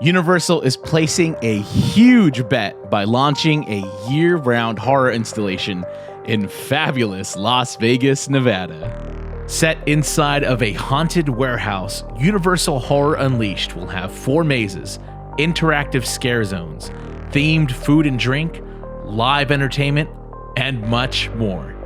Universal is placing a huge bet by launching a year-round horror installation in fabulous Las Vegas, Nevada. Set inside of a haunted warehouse, Universal Horror Unleashed will have 4 mazes, interactive scare zones, themed food and drink, live entertainment, and much more.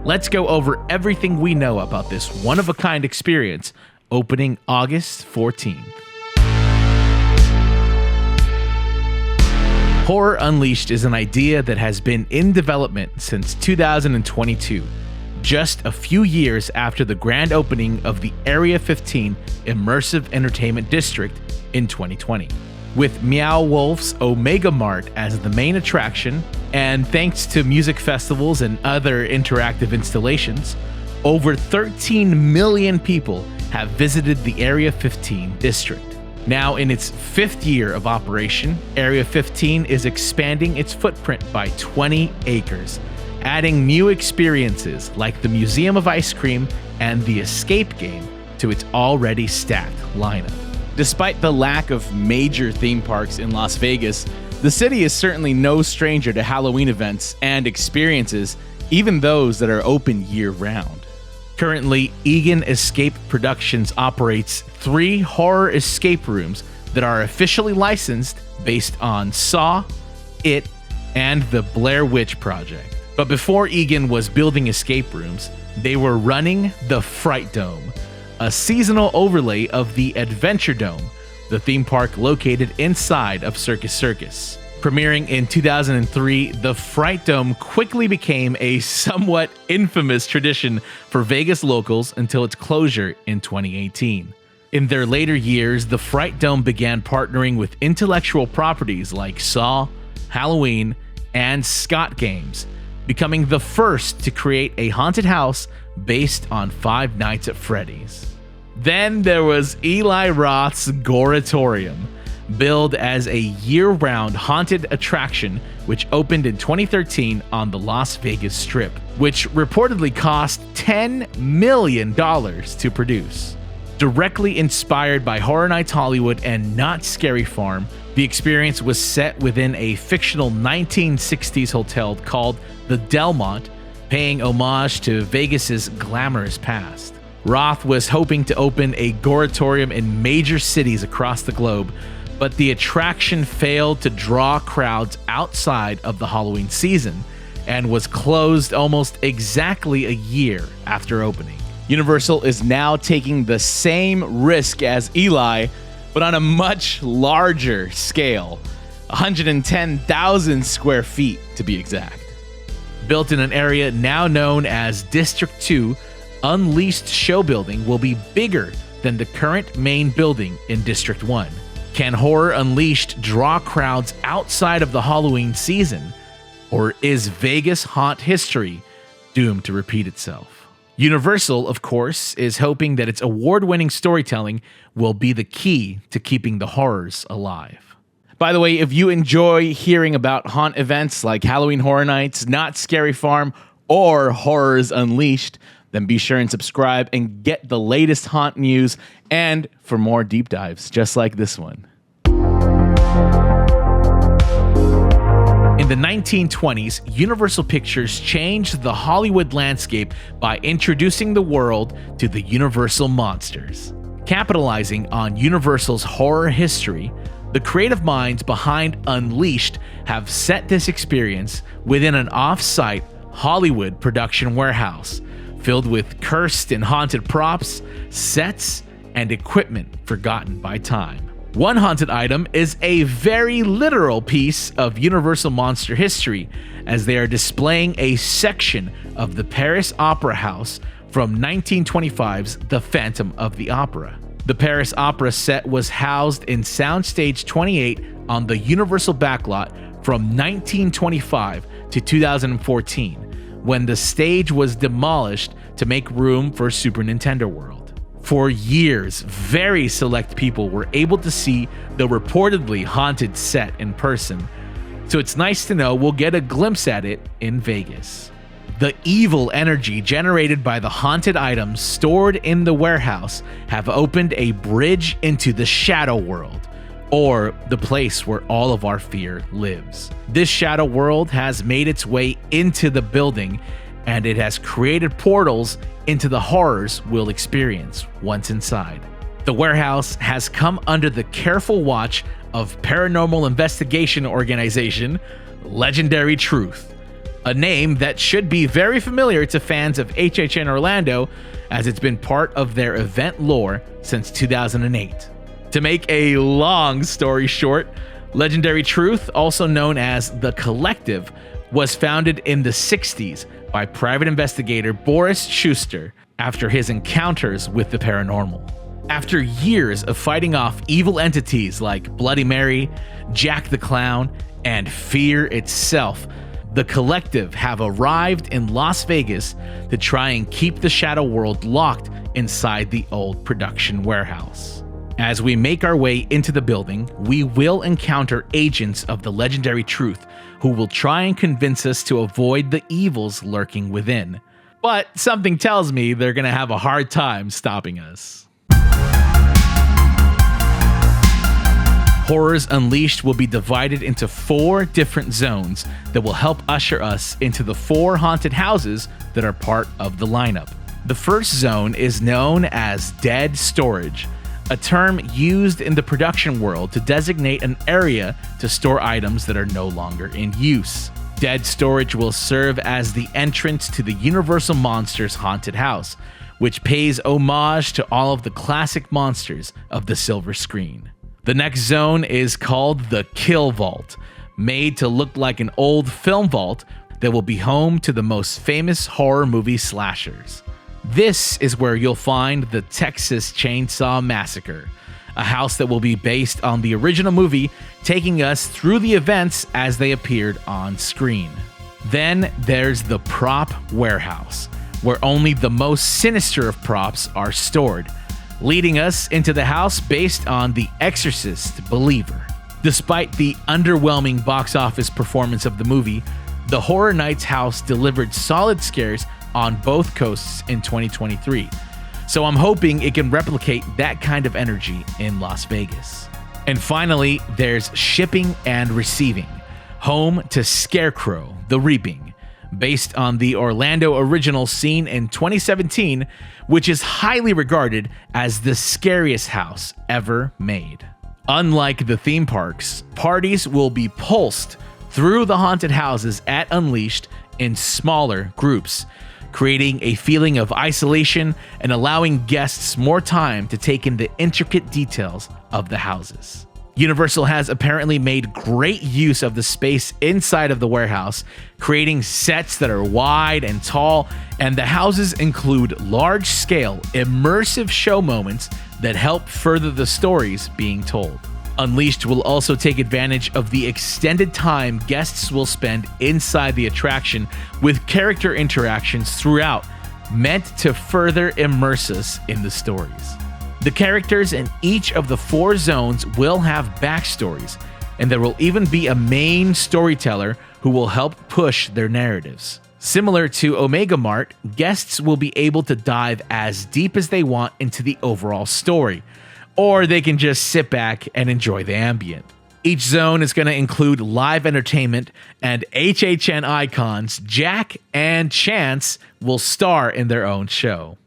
Let's go over everything we know about this one-of-a-kind experience opening August 14th. Horror Unleashed is an idea that has been in development since 2022, just a few years after the grand opening of the Area 15 Immersive Entertainment District in 2020. With Meow Wolf's Omega Mart as the main attraction, and thanks to music festivals and other interactive installations, over 13 million people have visited the Area 15 district. Now in its 5th year of operation, Area 15 is expanding its footprint by 20 acres, adding new experiences like the Museum of Ice Cream and the Escape game to its already stacked lineup. Despite the lack of major theme parks in Las Vegas, the city is certainly no stranger to Halloween events and experiences, even those that are open year-round. Currently, Egan Escape Productions operates 3 horror escape rooms that are officially licensed based on Saw, It, and the Blair Witch Project. But before Egan was building escape rooms, they were running the Fright Dome, a seasonal overlay of the Adventure Dome, the theme park located inside of Circus Circus. Premiering in 2003, the Fright Dome quickly became a somewhat infamous tradition for Vegas locals until its closure in 2018. In their later years, the Fright Dome began partnering with intellectual properties like Saw, Halloween, and Scott Games, becoming the first to create a haunted house based on Five Nights at Freddy's. Then there was Eli Roth's Goretorium, billed as a year-round haunted attraction which opened in 2013 on the Las Vegas Strip, which reportedly cost $10 million to produce. Directly inspired by Horror Nights Hollywood and Not Scary Farm, the experience was set within a fictional 1960s hotel called the Delmont, paying homage to Vegas's glamorous past. Roth was hoping to open a Goretorium in major cities across the globe, but the attraction failed to draw crowds outside of the Halloween season and was closed almost exactly a year after opening. Universal is now taking the same risk as Eli, but on a much larger scale, 110,000 square feet to be exact. Built in an area now known as District 2, Unleashed Show Building will be bigger than the current main building in District 1. Can Horror Unleashed draw crowds outside of the Halloween season? Or is Vegas haunt history doomed to repeat itself? Universal, of course, is hoping that its award-winning storytelling will be the key to keeping the horrors alive. By the way, if you enjoy hearing about haunt events like Halloween Horror Nights, Not Scary Farm, or Horrors Unleashed, then be sure and subscribe and get the latest haunt news and for more deep dives just like this one. In the 1920s, Universal Pictures changed the Hollywood landscape by introducing the world to the Universal Monsters. Capitalizing on Universal's horror history, the creative minds behind Unleashed have set this experience within an off-site Hollywood production warehouse, filled with cursed and haunted props, sets, and equipment forgotten by time. One haunted item is a very literal piece of Universal monster history, as they are displaying a section of the Paris Opera House from 1925's The Phantom of the Opera. The Paris Opera set was housed in Soundstage 28 on the Universal backlot from 1925 to 2014, when the stage was demolished to make room for Super Nintendo World. For years, very select people were able to see the reportedly haunted set in person, so it's nice to know we'll get a glimpse at it in Vegas. The evil energy generated by the haunted items stored in the warehouse have opened a bridge into the shadow world, or the place where all of our fear lives. This shadow world has made its way into the building, and it has created portals into the horrors we'll experience once inside. The warehouse has come under the careful watch of paranormal investigation organization Legendary Truth, a name that should be very familiar to fans of HHN Orlando, as it's been part of their event lore since 2008. To make a long story short, Legendary Truth, also known as The Collective, was founded in the 60s by private investigator Boris Schuster after his encounters with the paranormal. After years of fighting off evil entities like Bloody Mary, Jack the Clown, and fear itself, the Collective have arrived in Las Vegas to try and keep the Shadow World locked inside the old production warehouse. As we make our way into the building, we will encounter agents of the Legendary Truth who will try and convince us to avoid the evils lurking within. But something tells me they're gonna have a hard time stopping us. Horrors Unleashed will be divided into 4 different zones that will help usher us into the 4 haunted houses that are part of the lineup. The first zone is known as Dead Storage, a term used in the production world to designate an area to store items that are no longer in use. Dead Storage will serve as the entrance to the Universal Monsters haunted house, which pays homage to all of the classic monsters of the silver screen. The next zone is called the Kill Vault, made to look like an old film vault that will be home to the most famous horror movie slashers. This is where you'll find the Texas Chainsaw Massacre, a house that will be based on the original movie, taking us through the events as they appeared on screen. Then there's the Prop Warehouse, where only the most sinister of props are stored, leading us into the house based on the Exorcist Believer. Despite the underwhelming box office performance of the movie, the Horror Nights house delivered solid scares on both coasts in 2023, so I'm hoping it can replicate that kind of energy in Las Vegas. And finally, there's Shipping and Receiving, home to Scarecrow, the Reaping, based on the Orlando original seen in 2017, which is highly regarded as the scariest house ever made. Unlike the theme parks, parties will be pulsed through the haunted houses at Unleashed in smaller groups, creating a feeling of isolation and allowing guests more time to take in the intricate details of the houses. Universal has apparently made great use of the space inside of the warehouse, creating sets that are wide and tall, and the houses include large-scale, immersive show moments that help further the stories being told. Unleashed will also take advantage of the extended time guests will spend inside the attraction with character interactions throughout, meant to further immerse us in the stories. The characters in each of the 4 zones will have backstories, and there will even be a main storyteller who will help push their narratives. Similar to Omega Mart, guests will be able to dive as deep as they want into the overall story, or they can just sit back and enjoy the ambient. Each zone is going to include live entertainment, and HHN icons Jack and Chance will star in their own show.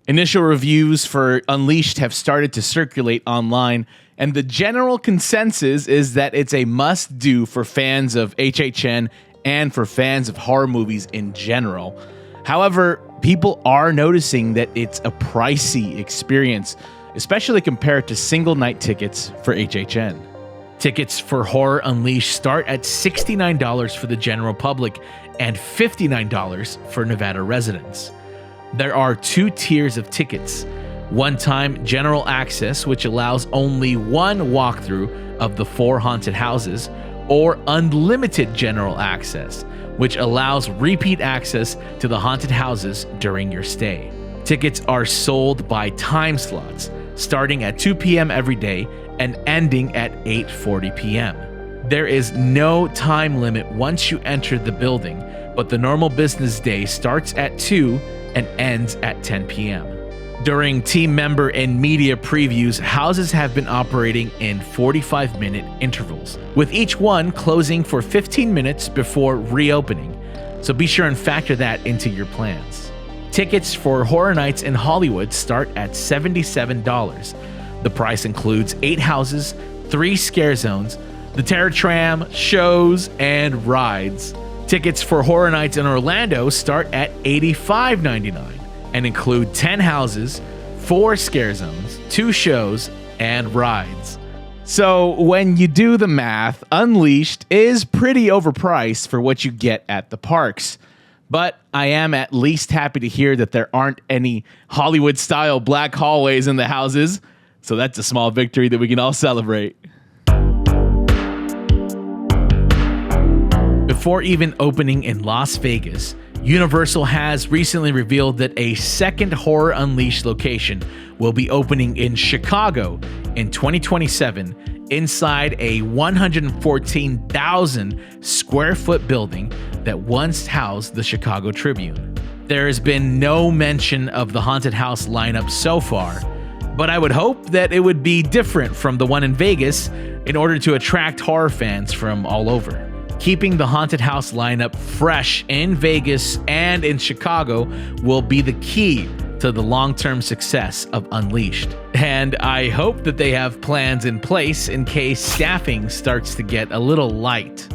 Initial reviews for Unleashed have started to circulate online, and the general consensus is that it's a must-do for fans of HHN and for fans of horror movies in general. However, people are noticing that it's a pricey experience, especially compared to single-night tickets for HHN. Tickets for Horror Unleashed start at $69 for the general public and $59 for Nevada residents. There are 2 tiers of tickets: one-time general access, which allows only one walkthrough of the 4 haunted houses, or unlimited general access, which allows repeat access to the haunted houses during your stay. Tickets are sold by time slots, starting at 2 p.m. every day and ending at 8:40 p.m. There is no time limit once you enter the building, but the normal business day starts at 2 and ends at 10 p.m. During team member and media previews, houses have been operating in 45-minute intervals, with each one closing for 15 minutes before reopening. So be sure and factor that into your plans. Tickets for Horror Nights in Hollywood start at $77. The price includes 8 houses, 3 scare zones, the Terror Tram, shows, and rides. Tickets for Horror Nights in Orlando start at $85.99 and include 10 houses, 4 scare zones, 2 shows, and rides. So when you do the math, Unleashed is pretty overpriced for what you get at the parks. But I am at least happy to hear that there aren't any Hollywood-style black hallways in the houses, so that's a small victory that we can all celebrate. Before even opening in Las Vegas, Universal has recently revealed that a second Horror Unleashed location will be opening in Chicago in 2027 inside a 114,000 square foot building that once housed the Chicago Tribune. There has been no mention of the haunted house lineup so far, but I would hope that it would be different from the one in Vegas in order to attract horror fans from all over. Keeping the haunted house lineup fresh in Vegas and in Chicago will be the key to the long-term success of Unleashed. And I hope that they have plans in place in case staffing starts to get a little light,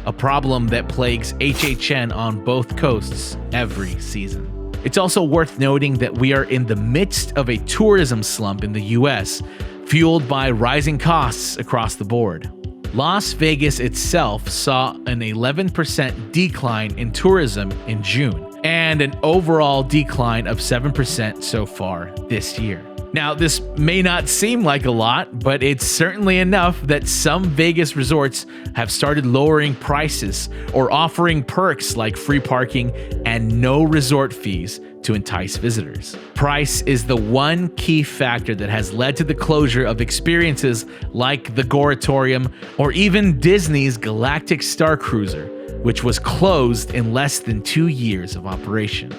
a problem that plagues HHN on both coasts every season. It's also worth noting that we are in the midst of a tourism slump in the US, fueled by rising costs across the board. Las Vegas itself saw an 11% decline in tourism in June, and an overall decline of 7% so far this year. Now, this may not seem like a lot, but it's certainly enough that some Vegas resorts have started lowering prices or offering perks like free parking and no resort fees to entice visitors. Price is the one key factor that has led to the closure of experiences like the Goretorium or even Disney's Galactic Starcruiser, which was closed in less than 2 years of operation.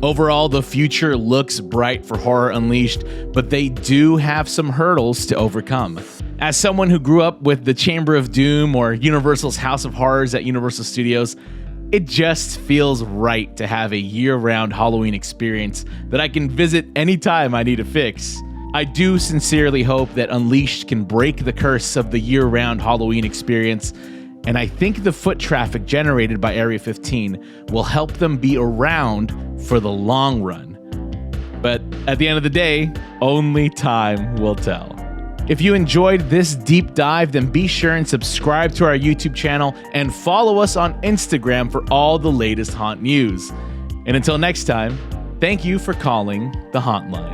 Overall, the future looks bright for Horror Unleashed, but they do have some hurdles to overcome. As someone who grew up with the Chamber of Doom or Universal's House of Horrors at Universal Studios, it just feels right to have a year-round Halloween experience that I can visit anytime I need a fix. I do sincerely hope that Unleashed can break the curse of the year-round Halloween experience, and I think the foot traffic generated by Area 15 will help them be around for the long run. But at the end of the day, only time will tell. If you enjoyed this deep dive, then be sure and subscribe to our YouTube channel and follow us on Instagram for all the latest haunt news. And until next time, thank you for calling the Haunt Line.